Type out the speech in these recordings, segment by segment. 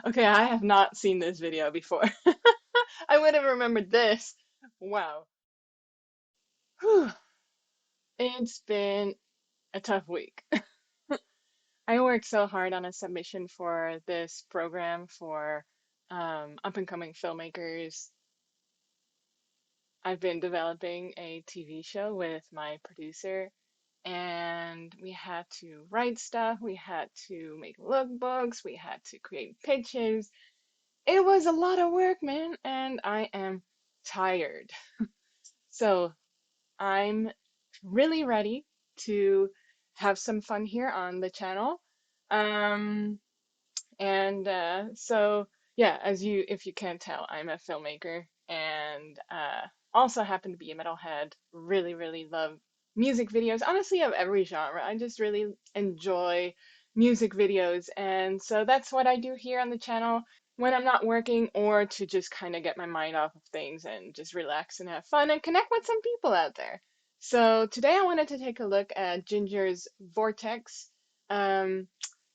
Okay, I have not seen this video before. I would have remembered this. Wow. Whew. It's been a tough week. I worked so hard on a submission for this program for up and coming filmmakers. I've been developing a TV show with my producer, and we had to write stuff, we had to make lookbooks, we had to create pitches. It was a lot of work, man, and I am tired. So I'm really ready to have some fun here on the channel. Um, and yeah, if you can't tell, I'm a filmmaker and also happen to be a metalhead. Really, really love music videos, honestly, of every genre. I just really enjoy music videos, and so that's what I do here on the channel when I'm not working, or to just kind of get my mind off of things and just relax and have fun and connect with some people out there. So today I wanted to take a look at Jinjer's Vortex. Um,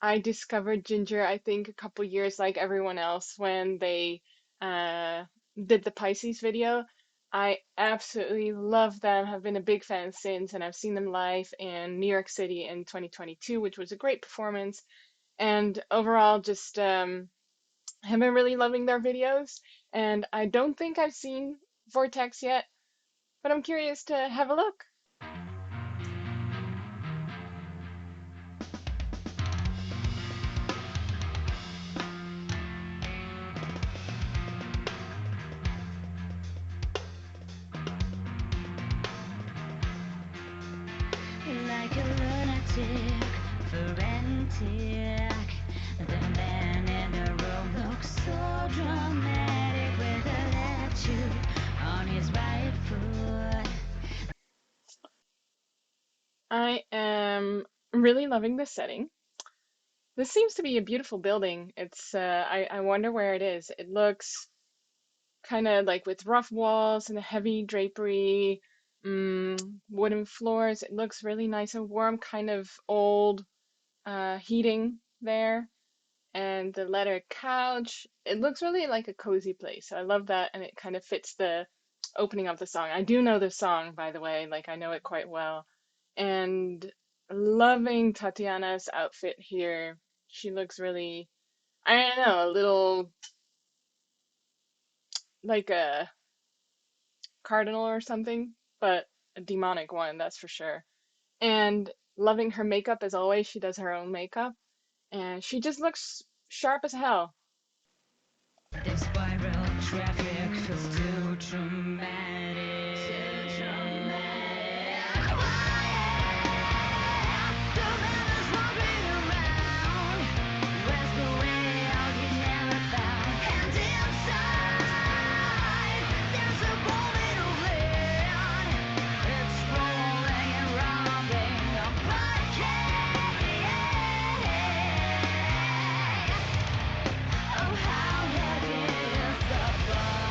I discovered Jinjer, I think, a couple years like everyone else when they uh, did the Pisces video. I absolutely love them, have been a big fan since, and I've seen them live in New York City in 2022, which was a great performance. And overall, just have been really loving their videos. And I don't think I've seen Vortex yet, but I'm curious to have a look. Like a lunatic, frantic. The man in the room looks so dramatic with a tattoo on his right foot. I am really loving the setting. This seems to be a beautiful building. I wonder where it is. It looks kind of like with rough walls and a heavy drapery, wooden floors. It looks really nice and warm, kind of old heating there. And the leather couch. It looks really like a cozy place. So I love that, and it kind of fits the opening of the song. I do know the song, by the way, like I know it quite well. And loving Tatiana's outfit here. She looks really, I don't know, a little like a cardinal or something, but a demonic one, that's for sure. And loving her makeup as always. She does her own makeup, and she just looks sharp as hell. This spiral traffic feels too dramatic. Too dramatic. The man is walking around. Where's the way out he's never found? And inside, there's a moment of land. It's rolling and rounding a oh, how heavy is the fall?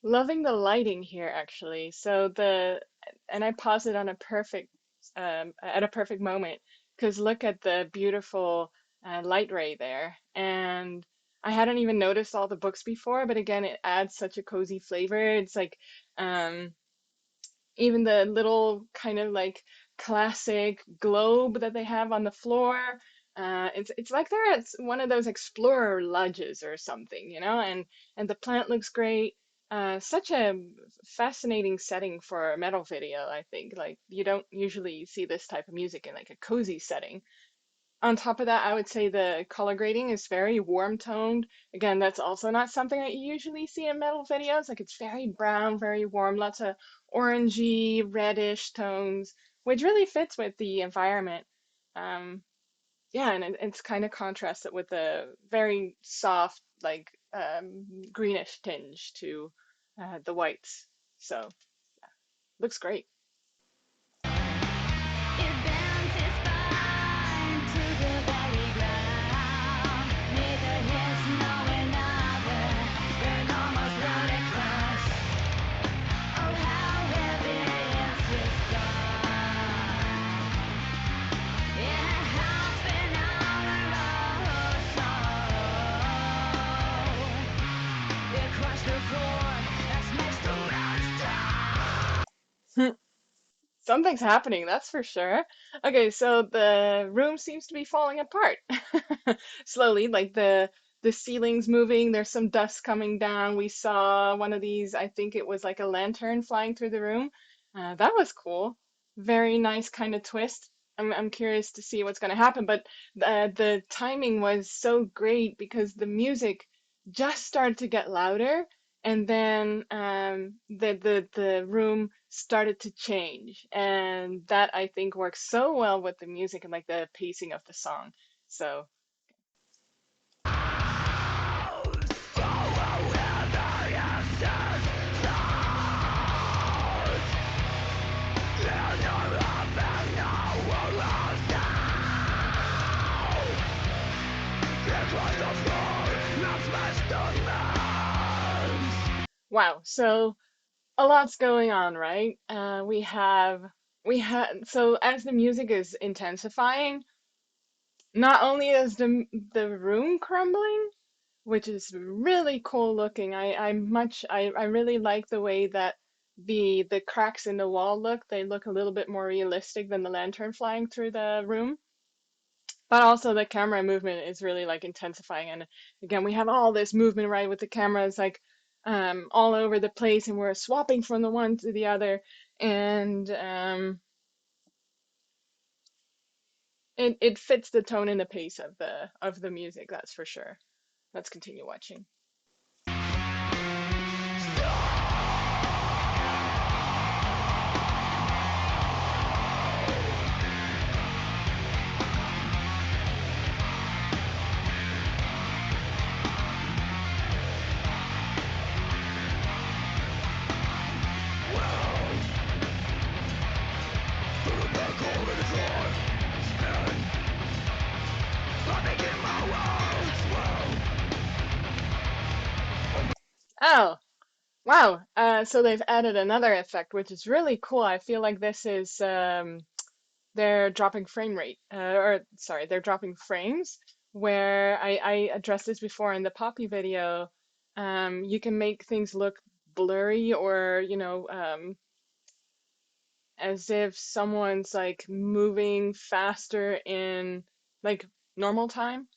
Loving the lighting here, actually. And I paused it on a at a perfect moment, because look at the beautiful light ray there. And I hadn't even noticed all the books before, but again, it adds such a cozy flavor. It's like, um, even the little kind of like classic globe that they have on the floor. It's like they're at one of those explorer lodges or something, and the plant looks great. Such a fascinating setting for a metal video, I think. Like you don't usually see this type of music in like a cozy setting. On top of that, I would say the color grading is very warm toned. Again, that's also not something that you usually see in metal videos. Like it's very brown, very warm, lots of orangey, reddish tones, which really fits with the environment. Um, yeah, and it's kind of contrasted with the very soft, like greenish tinge to the whites. So, looks great. It bends its spine to the very ground. Neither his nor another, an almost ludicrous. Oh, how heavy is his thought? Something's happening, that's for sure. Okay, so the room seems to be falling apart slowly, like the ceiling's moving, there's some dust coming down. We saw one of these, I think it was like a lantern flying through the room. That was cool. Very nice kind of twist. I'm curious to see what's going to happen, but the timing was so great because the music just started to get louder and then the room started to change, and that I think works so well with the music and like the pacing of the song. So wow, so a lot's going on, right? We have so as the music is intensifying, not only is the room crumbling, which is really cool looking. I really like the way that the cracks in the wall look. They look a little bit more realistic than the lantern flying through the room. But also the camera movement is really like intensifying. And again, we have all this movement right with the cameras like all over the place, and we're swapping from the one to the other. And it fits the tone and the pace of the music, that's for sure. Let's continue watching. Oh, wow. So they've added another effect, which is really cool. I feel like this is they're dropping frame rate, or sorry, they're dropping frames. Where I addressed this before in the Poppy video, you can make things look blurry or, as if someone's like moving faster in like normal time,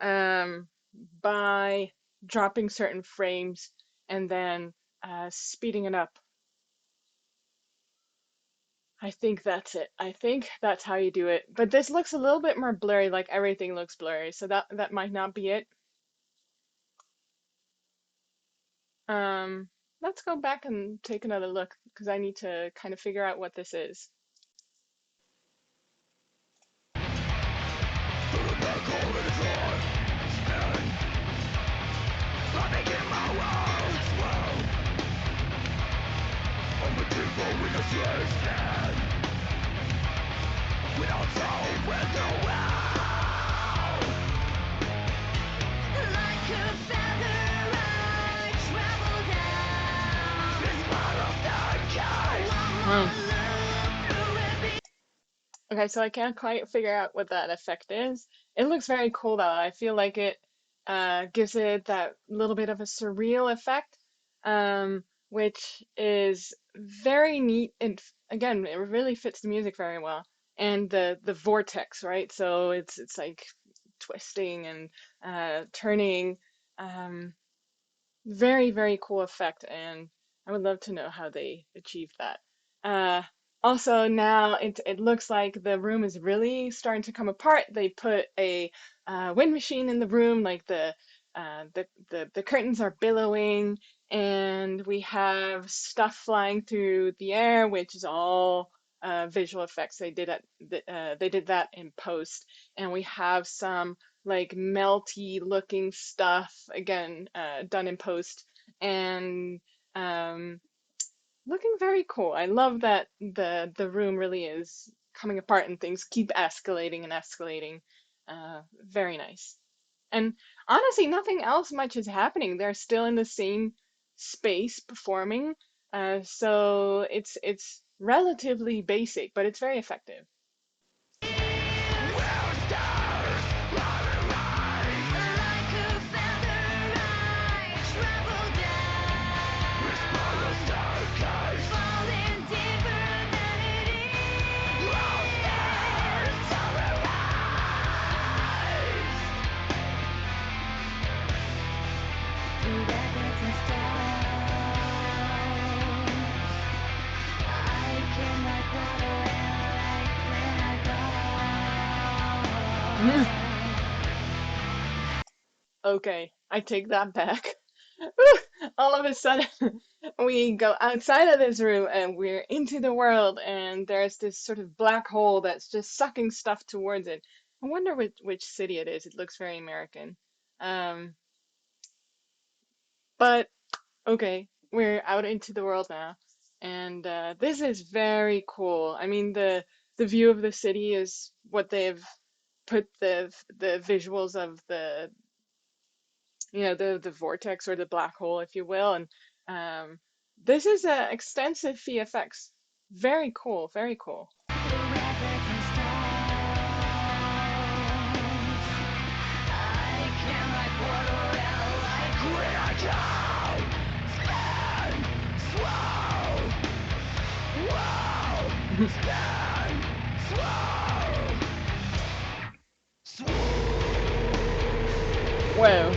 um, by dropping certain frames and then speeding it up. I think that's it. I think that's how you do it. But this looks a little bit more blurry, like everything looks blurry, so that might not be it. Um, let's go back and take another look because I need to kind of figure out what this is. Like a feather, I travel Hmm. down. Okay, so I can't quite figure out what that effect is. It looks very cool though. I feel like it gives it that little bit of a surreal effect, which is very neat. And again, it really fits the music very well. And the vortex, right? So it's like twisting and turning. Um, Very, very cool effect, and I would love to know how they achieved that. Uh, Also, now it looks like the room is really starting to come apart. They put a wind machine in the room, like the curtains are billowing, and we have stuff flying through the air, which is all visual effects. They did that in post, and we have some like melty looking stuff again done in post, and um, looking very cool. I love that the room really is coming apart and things keep escalating and escalating. Very nice. And honestly, nothing else much is happening. They're still in the same space performing. So it's relatively basic, but it's very effective. Okay, I take that back. Whew, all of a sudden, we go outside of this room and we're into the world, and there's this sort of black hole that's just sucking stuff towards it. I wonder which city it is. It looks very American. Um, but okay, we're out into the world now, and this is very cool. I mean, the view of the city is what they've put the visuals of the the vortex or the black hole, if you will. And um, this is a extensive VFX. Very cool, very cool. Whoa.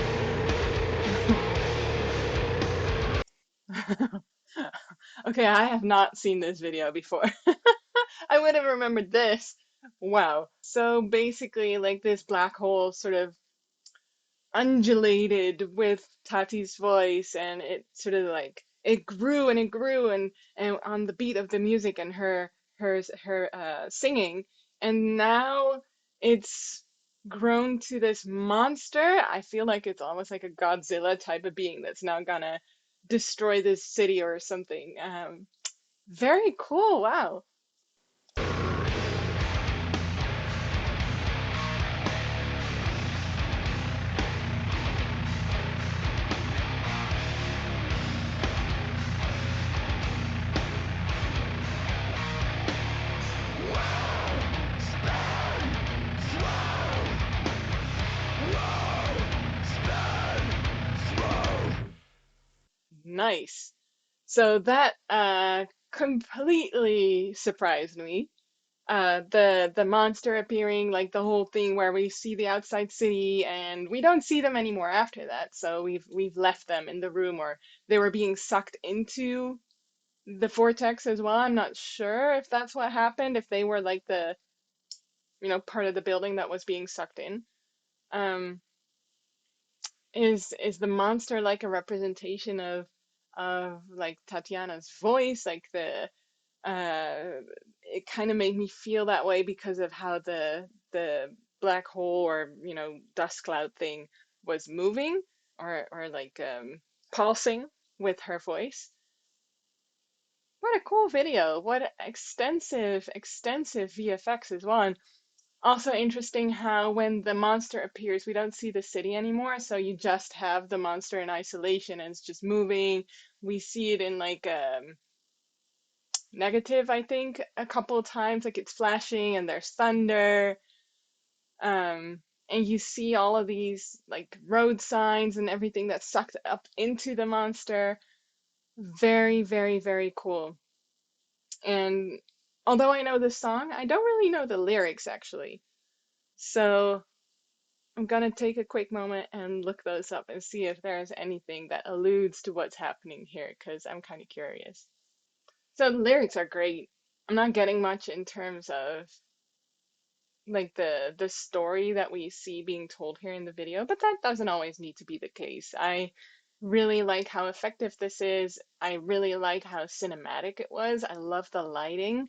Okay, I have not seen this video before. I would have remembered this. Wow. So basically, like this black hole sort of undulated with Tati's voice, and it sort of like it grew and it grew, and on the beat of the music and her singing, and now it's grown to this monster. I feel like it's almost like a Godzilla type of being that's now gonna destroy this city or something. Very cool. Wow. Nice. So that completely surprised me. The monster appearing, like the whole thing where we see the outside city and we don't see them anymore after that. So we've left them in the room, or they were being sucked into the vortex as well. I'm not sure if that's what happened, if they were like the, part of the building that was being sucked in. Um, is the monster like a representation of like Tatiana's voice, like the it kind of made me feel that way because of how the black hole or dust cloud thing was moving, or like pulsing with her voice. What a cool video. What extensive VFX as well. And also interesting how when the monster appears, we don't see the city anymore, so you just have the monster in isolation and it's just moving. We see it in like negative, I think, a couple of times, like it's flashing and there's thunder. And you see all of these like road signs and everything that's sucked up into the monster. Very, very, very cool. And although I know the song, I don't really know the lyrics actually. So I'm gonna take a quick moment and look those up and see if there's anything that alludes to what's happening here, because I'm kind of curious. So the lyrics are great. I'm not getting much in terms of like the story that we see being told here in the video, but that doesn't always need to be the case. I really like how effective this is. I really like how cinematic it was. I love the lighting.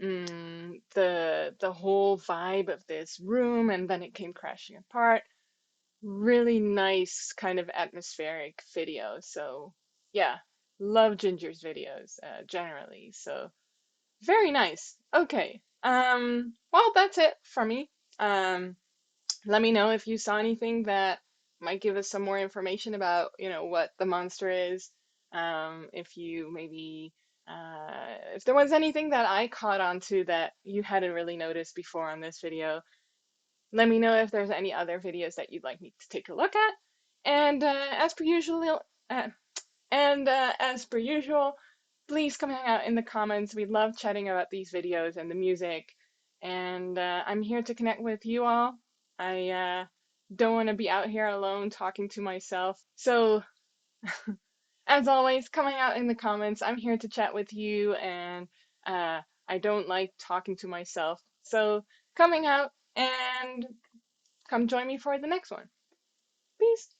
The whole vibe of this room, and then it came crashing apart. Really nice kind of atmospheric video. So yeah, love Ginger's videos generally. So very nice. Okay. Well, that's it for me. Um, Let me know if you saw anything that might give us some more information about, what the monster is. If you maybe, if there was anything that I caught on to that you hadn't really noticed before on this video, let me know if there's any other videos that you'd like me to take a look at. And uh, as per usual, please come hang out in the comments. We love chatting about these videos and the music. And I'm here to connect with you all. I don't want to be out here alone talking to myself. So, as always, come hang out in the comments. I'm here to chat with you, and I don't like talking to myself. So, coming out and come join me for the next one. Peace.